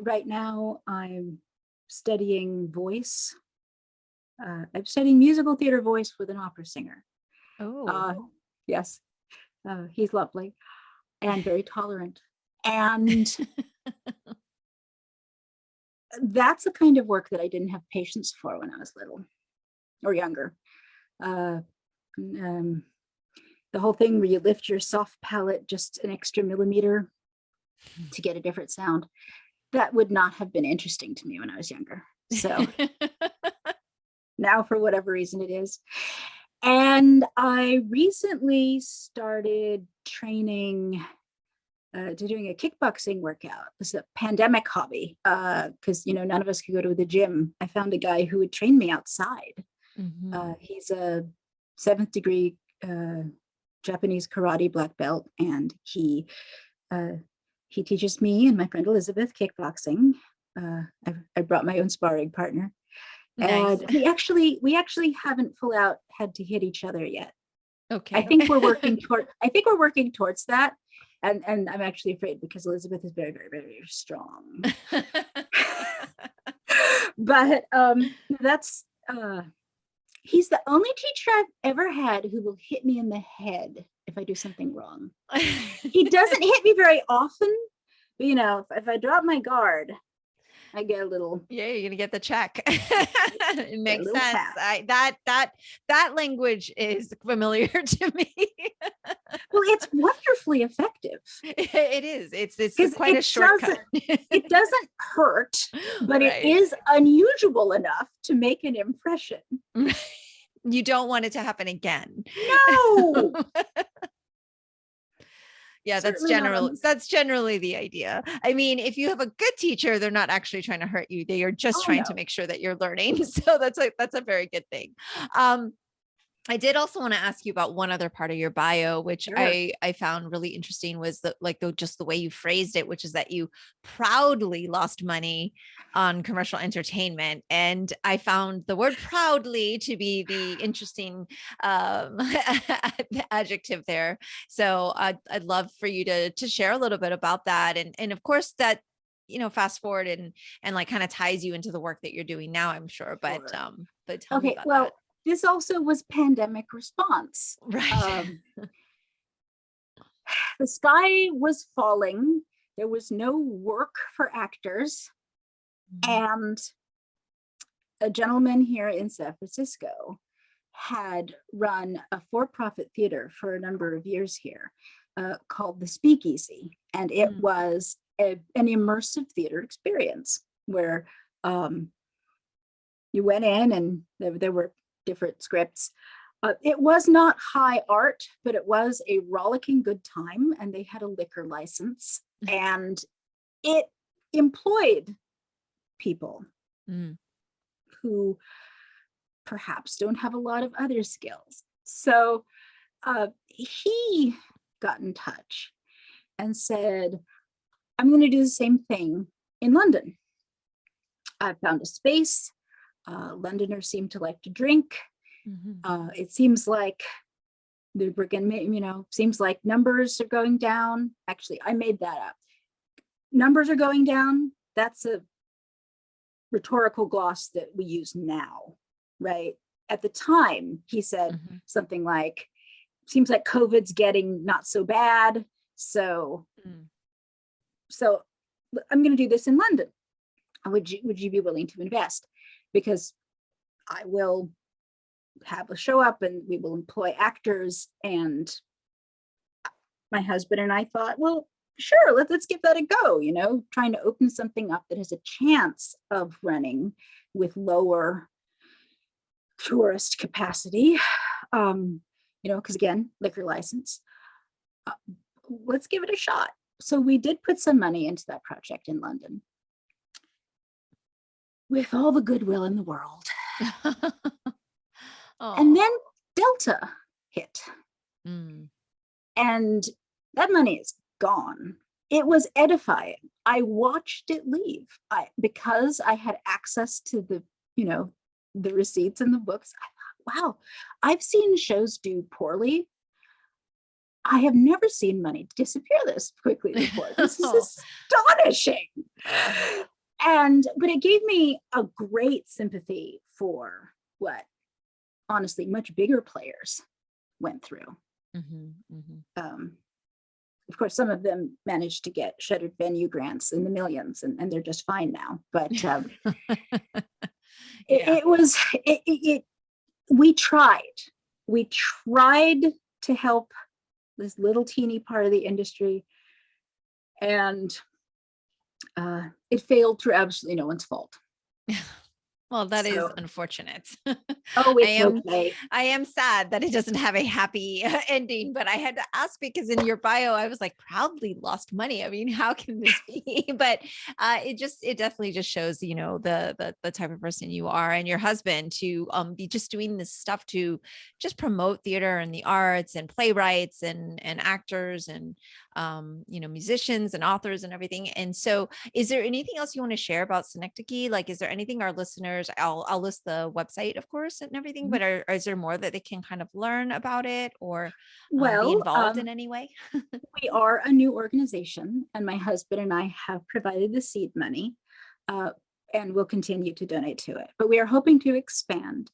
S2: Right now, I'm studying voice. I'm studying musical theater voice with an opera singer.
S1: Oh,
S2: yes. He's lovely and very tolerant. And that's the kind of work that I didn't have patience for when I was little or younger. The whole thing where you lift your soft palate just an extra millimeter to get a different sound, that would not have been interesting to me when I was younger. So now, for whatever reason it is. And I recently started training to doing a kickboxing workout. It's a pandemic hobby because none of us could go to the gym. I found a guy who would train me outside. Mm-hmm. He's a 7th degree Japanese karate black belt, and he teaches me and my friend Elizabeth kickboxing. I brought my own sparring partner. Nice. And we actually haven't full out had to hit each other yet.
S1: Okay.
S2: I think we're working towards that. And I'm actually afraid because Elizabeth is very, very, very strong. But that's he's the only teacher I've ever had who will hit me in the head if I do something wrong. He doesn't hit me very often, but if I drop my guard, I get a little.
S1: Yeah, you're gonna get the check. It makes sense. That language is familiar to me.
S2: Well, it's wonderfully effective.
S1: It is. It's quite a shortcut.
S2: It doesn't hurt, but
S1: right.
S2: It is unusual enough to make an impression.
S1: You don't want it to happen again.
S2: No.
S1: Yeah, that's generally the idea. I mean, if you have a good teacher, they're not actually trying to hurt you. They are just trying to make sure that you're learning. So that's a very good thing. I did also want to ask you about one other part of your bio, which
S2: Sure.
S1: I found really interesting, was that like just the way you phrased it, which is that you proudly lost money on commercial entertainment. And I found the word proudly to be the interesting adjective there. So I'd love for you to share a little bit about that. And of course that, fast forward and like kind of ties you into the work that you're doing now, I'm sure. But tell me about that.
S2: This also was pandemic response.
S1: Right.
S2: The sky was falling. There was no work for actors. And a gentleman here in San Francisco had run a for-profit theater for a number of years here called the Speakeasy. And it was an immersive theater experience where you went in and there were different scripts. It was not high art, but it was a rollicking good time, and they had a liquor license, and it employed people who perhaps don't have a lot of other skills. So he got in touch and said, I'm going to do the same thing in London. I found a space. Londoners seem to like to drink. It seems like we're gonna, seems like numbers are going down. Actually, I made that up. Numbers are going down. That's a rhetorical gloss that we use now, right? At the time, he said something like, seems like COVID's getting not so bad. So I'm going to do this in London. Would you be willing to invest? Because I will have a show up and we will employ actors. And my husband and I thought, well, sure, let's give that a go, trying to open something up that has a chance of running with lower tourist capacity, because again, liquor license. Let's give it a shot. So we did put some money into that project in London with all the goodwill in the world. And then Delta hit. And that money is gone. It was edifying. I watched it leave. Because I had access to the receipts and the books. I thought, wow, I've seen shows do poorly. I have never seen money disappear this quickly before. This is astonishing. But it gave me a great sympathy for what honestly much bigger players went through. Of course, some of them managed to get shuttered venue grants in the millions, and they're just fine now. But we tried to help this little teeny part of the industry, and it failed through absolutely no one's fault.
S1: Well, that is unfortunate.
S2: Oh, it's okay.
S1: I am sad that it doesn't have a happy ending, but I had to ask because in your bio, I was like, proudly lost money. I mean, how can this be? But it definitely just shows, the type of person you are and your husband to be just doing this stuff to just promote theater and the arts and playwrights and actors and musicians and authors and everything. And so is there anything else you want to share about Synecdoche? Like, is there anything our listeners, I'll list the website, of course, and everything, but is there more that they can kind of learn about it or be involved in any way?
S2: We are a new organization, and my husband and I have provided the seed money and will continue to donate to it. But we are hoping to expand.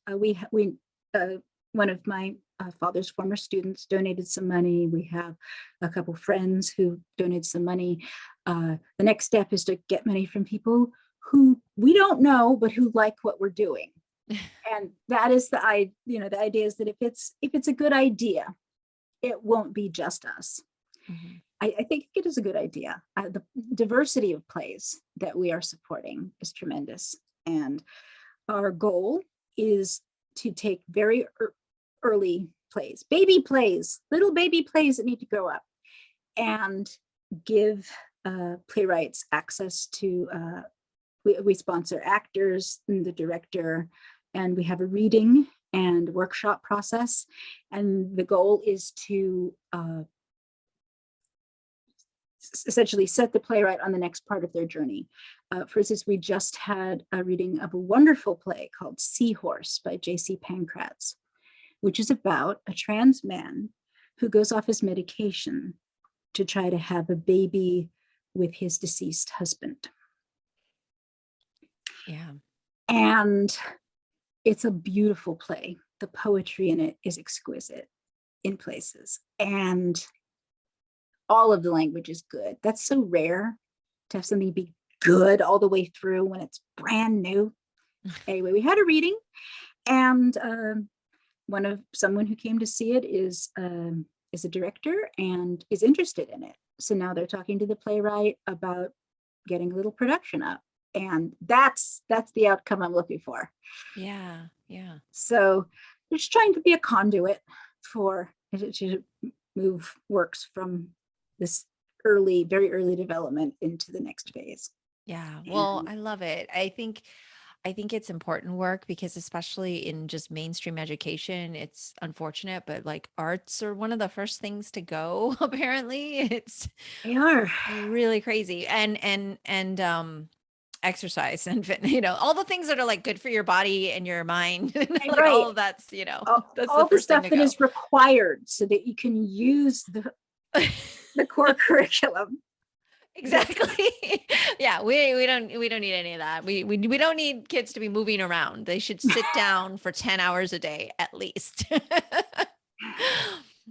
S2: One of my father's former students donated some money. We have a couple friends who donated some money. The next step is to get money from people who we don't know, but who like what we're doing. And that is the idea is that if it's a good idea, it won't be just us. I think it is a good idea. The diversity of plays that we are supporting is tremendous. And our goal is to take very early plays, baby plays, little baby plays that need to grow up, and give playwrights access to, we sponsor actors and the director, and we have a reading and workshop process. And the goal is to essentially set the playwright on the next part of their journey. For instance, we just had a reading of a wonderful play called Seahorse by J.C. Pankratz, which is about a trans man who goes off his medication to try to have a baby with his deceased husband.
S1: Yeah.
S2: And it's a beautiful play. The poetry in it is exquisite in places. And all of the language is good. That's so rare to have something be good all the way through when it's brand new. Anyway, we had a reading, and someone who came to see it is a director and is interested in it. So now they're talking to the playwright about getting a little production up, and that's the outcome I'm looking for.
S1: Yeah, yeah.
S2: So they're just trying to be a conduit for to move works from this very early development into the next phase.
S1: Yeah. Well, I love it. I think it's important work, because especially in just mainstream education, it's unfortunate, but like arts are one of the first things to go, apparently. It's
S2: They are
S1: really crazy. And exercise and fitness, all the things that are like good for your body and your mind. Like
S2: right.
S1: all of that's, that's
S2: all
S1: the
S2: the
S1: first
S2: stuff
S1: thing
S2: that
S1: to
S2: is required so that you can use
S1: go.
S2: the core curriculum.
S1: Exactly. Yeah, we don't need any of that. We don't need kids to be moving around. They should sit down for 10 hours a day at least.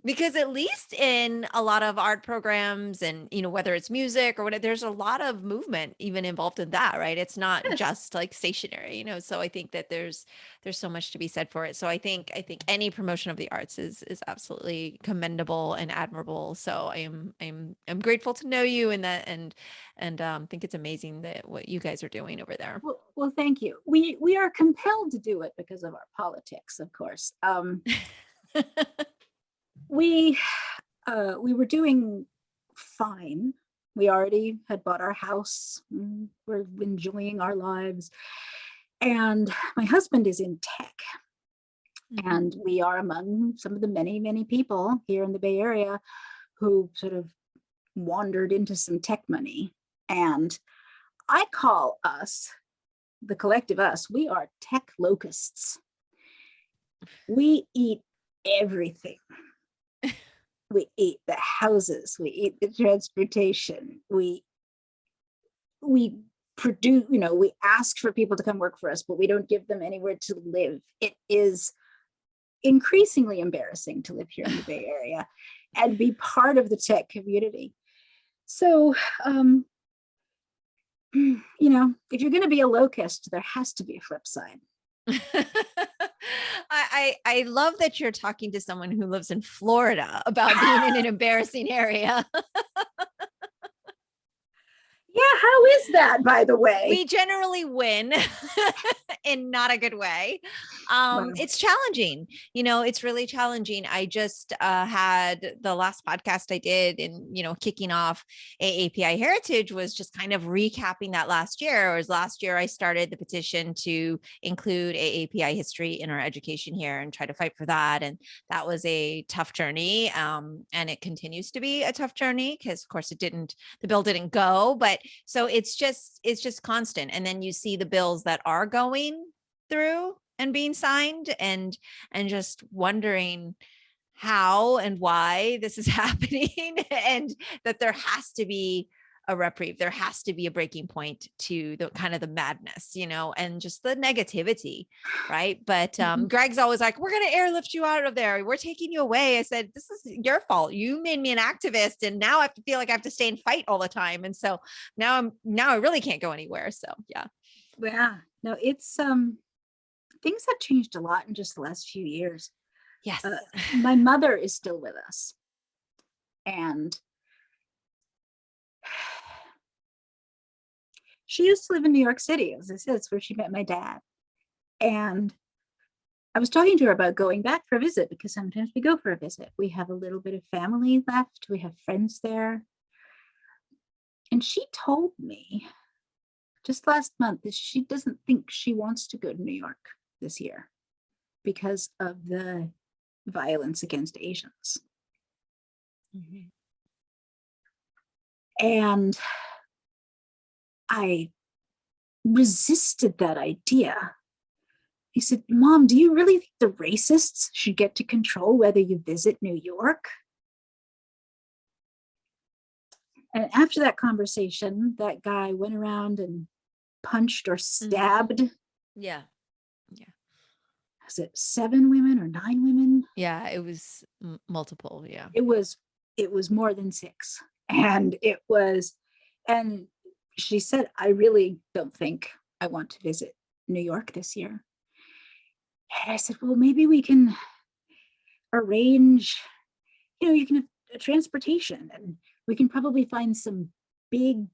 S1: Because at least in a lot of art programs and, whether it's music or whatever, there's a lot of movement even involved in that, right? It's not
S2: Yes.
S1: just like stationary, so I think that there's so much to be said for it. So I think any promotion of the arts is absolutely commendable and admirable. So I'm grateful to know you, and that, and think it's amazing that what you guys are doing over there.
S2: Well, thank you. We are compelled to do it because of our politics, of course. We were doing fine. We already had bought our house. We're enjoying our lives. And my husband is in tech. Mm-hmm. And we are among some of the many, many people here in the Bay Area who sort of wandered into some tech money. And I call us, the collective us, we are tech locusts. We eat everything. We eat the houses, we eat the transportation, we produce, we ask for people to come work for us, but we don't give them anywhere to live. It is increasingly embarrassing to live here in the Bay Area and be part of the tech community. So, if you're going to be a locust, there has to be a flip side.
S1: I love that you're talking to someone who lives in Florida about being in an embarrassing area.
S2: Yeah, how is that, by the way?
S1: We generally win in not a good way. Wow. It's challenging. It's really challenging. I just had the last podcast I did, and, kicking off AAPI Heritage was just kind of recapping that last year. Whereas last year I started the petition to include AAPI history in our education here and try to fight for that. And that was a tough journey. And it continues to be a tough journey because, of course, the bill didn't go, but so it's just constant. And then you see the bills that are going through and being signed, and just wondering how and why this is happening, and that there has to be a reprieve. There has to be a breaking point to the kind of the madness, and just the negativity. Right. But Greg's always like, we're going to airlift you out of there. We're taking you away. I said, this is your fault. You made me an activist, and now I have to feel like I have to stay and fight all the time. And so now I really can't go anywhere. So, yeah.
S2: Yeah, no, it's, things have changed a lot in just the last few years.
S1: Yes.
S2: My mother is still with us, and she used to live in New York City. As I said, it's where she met my dad. And I was talking to her about going back for a visit, because sometimes we go for a visit. We have a little bit of family left. We have friends there. And she told me just last month that she doesn't think she wants to go to New York this year. because of the violence against Asians.
S1: Mhm.
S2: And I resisted that idea. He said, Mom, do you really think the racists should get to control whether you visit New York? And after that conversation, that guy went around and punched or stabbed.
S1: Yeah. Yeah.
S2: Was it 7 women or 9 women?
S1: Yeah. It was multiple. Yeah.
S2: It was more than 6. And she said, I really don't think I want to visit New York this year. And I said, well, maybe we can arrange, you can have a transportation, and we can probably find some big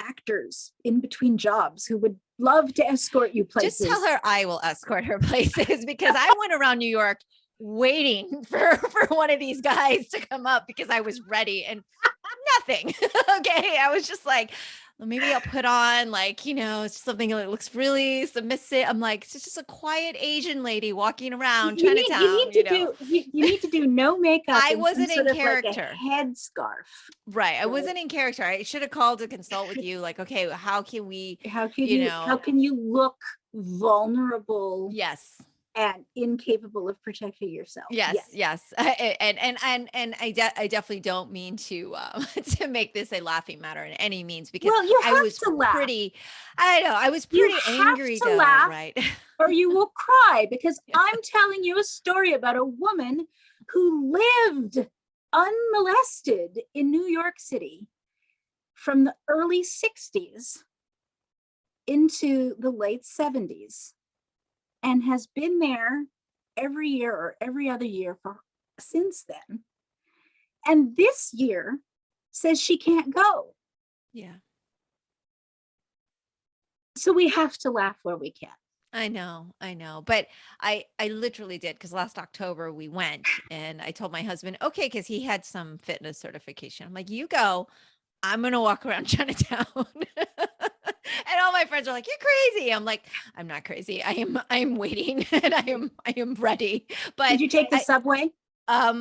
S2: actors in between jobs who would love to escort you places.
S1: Just tell her I will escort her places, because I went around New York waiting for one of these guys to come up because I was ready, and nothing. Okay. I was just like, well, maybe I'll put on it's something that looks really submissive. I'm like, it's just a quiet Asian lady walking around Chinatown.
S2: You need to do no makeup.
S1: I wasn't in character.
S2: Like a headscarf.
S1: Right. I wasn't in character. I should have called to consult with you. Like, okay, how can
S2: you look vulnerable?
S1: Yes.
S2: And incapable of protecting yourself.
S1: Yes. And I definitely don't mean to to make this a laughing matter in any means, because I was pretty angry though,
S2: laugh,
S1: right?
S2: Or you will cry, because I'm telling you a story about a woman who lived unmolested in New York City from the early 60s into the late 70s. And has been there every year or every other year since then. And this year says she can't go.
S1: Yeah.
S2: So we have to laugh where we can.
S1: I know. But I literally did, because last October we went, and I told my husband, okay, because he had some fitness certification. I'm like, you go, I'm going to walk around Chinatown. And all my friends are like, you're crazy. I'm like, I'm not crazy. I am waiting, and I am ready. But
S2: did you take the subway?
S1: Yeah,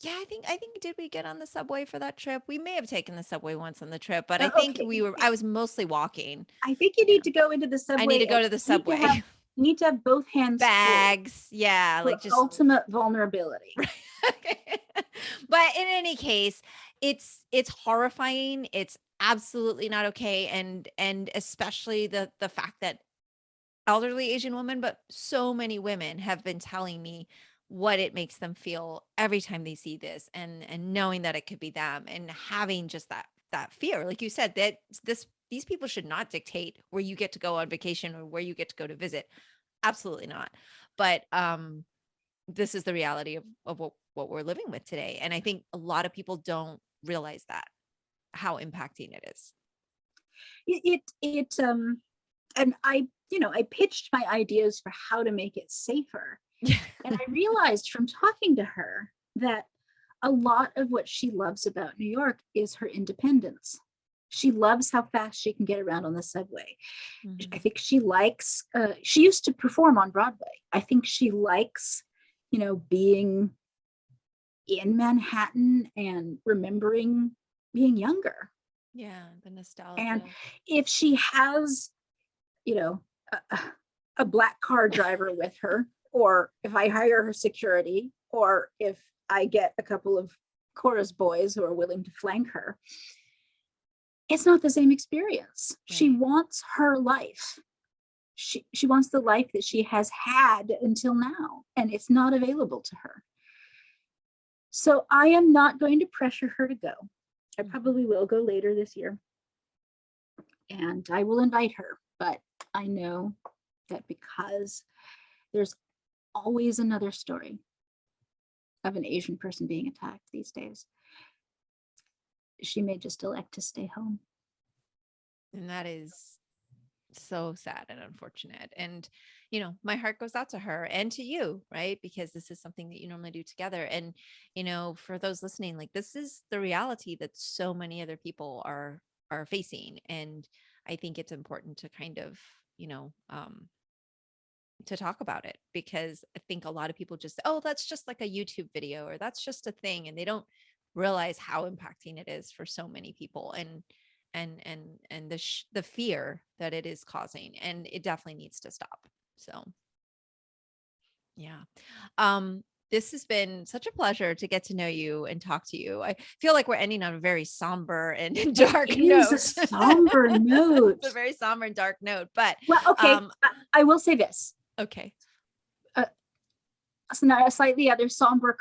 S1: I think did we get on the subway for that trip? We may have taken the subway once on the trip, but I think I was mostly walking.
S2: I think you need to go into the subway.
S1: I need to go to the subway.
S2: You need to have both hands
S1: bags. Yeah, like just
S2: ultimate vulnerability.
S1: But in any case, it's horrifying. It's absolutely not okay. And especially the fact that elderly Asian women, but so many women have been telling me what it makes them feel every time they see this, and knowing that it could be them, and having just that fear, like you said, that these people should not dictate where you get to go on vacation or where you get to go to visit. Absolutely not. But this is the reality of what we're living with today. And I think a lot of people don't realize that, how impacting it is.
S2: And I pitched my ideas for how to make it safer. And I realized from talking to her that a lot of what she loves about New York is her independence. She loves how fast she can get around on the subway. Mm-hmm. I think she likes, she used to perform on Broadway. I think she likes, being in Manhattan and remembering being younger.
S1: Yeah, the nostalgia.
S2: And if she has, a black car driver with her, or if I hire her security, or if I get a couple of chorus boys who are willing to flank her, it's not the same experience. Right. She wants her life. She wants the life that she has had until now, and it's not available to her. So I am not going to pressure her to go. I probably will go later this year, and I will invite her, but I know that because there's always another story of an Asian person being attacked these days, she may just elect to stay home.
S1: And that is so sad and unfortunate. And, my heart goes out to her and to you, right? Because this is something that you normally do together. And, for those listening, like, this is the reality that so many other people are facing. And I think it's important to kind of, talk about it, because I think a lot of people just, oh, that's just like a YouTube video, or that's just a thing. And they don't realize how impacting it is for so many people, and the fear that it is causing. And it definitely needs to stop. So yeah. This has been such a pleasure to get to know you and talk to you. I feel like we're ending on a very somber and dark note.
S2: It is a somber note.
S1: It's a very somber and dark note, but
S2: well, okay. I will say this.
S1: Okay.
S2: It's not a slightly other somber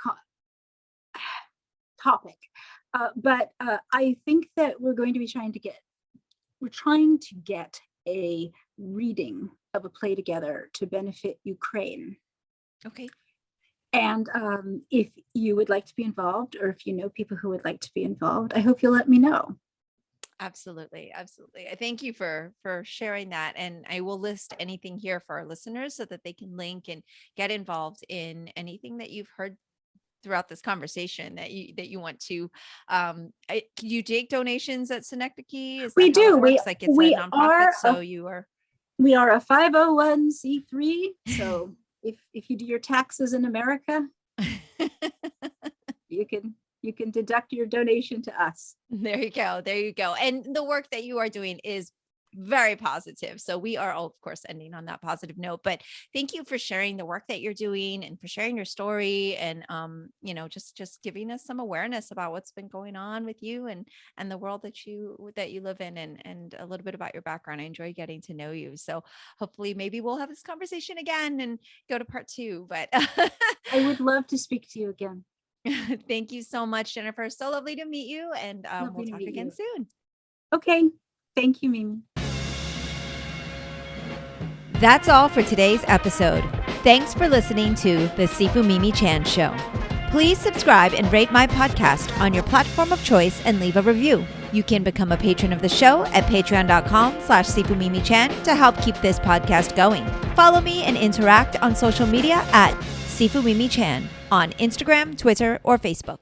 S2: topic, but I think that we're trying to get a reading of a play together to benefit Ukraine.
S1: Okay.
S2: And if you would like to be involved, or if you know people who would like to be involved, I hope you'll let me know.
S1: Absolutely. Absolutely. I thank you for sharing that. And I will list anything here for our listeners so that they can link and get involved in anything that you've heard throughout this conversation that you want to. You take donations at Synecdoche?
S2: We do.
S1: Like it's a nonprofit, so
S2: we are a 501c3. So if you do your taxes in America, you can deduct your donation to us.
S1: There you go. There you go. And the work that you are doing is very positive. So we are, of course, ending on that positive note, but thank you for sharing the work that you're doing and for sharing your story, and, just giving us some awareness about what's been going on with you and the world that you live in, and a little bit about your background. I enjoy getting to know you. So hopefully maybe we'll have this conversation again and go to part 2, but
S2: I would love to speak to you again.
S1: Thank you so much, Jennifer. So lovely to meet you, and we'll talk again soon.
S2: Okay. Thank you, Mimi.
S1: That's all for today's episode. Thanks for listening to the Sifu Mimi Chan Show. Please subscribe and rate my podcast on your platform of choice and leave a review. You can become a patron of the show at patreon.com/SifuMimiChan to help keep this podcast going. Follow me and interact on social media at Sifu Mimi Chan on Instagram, Twitter, or Facebook.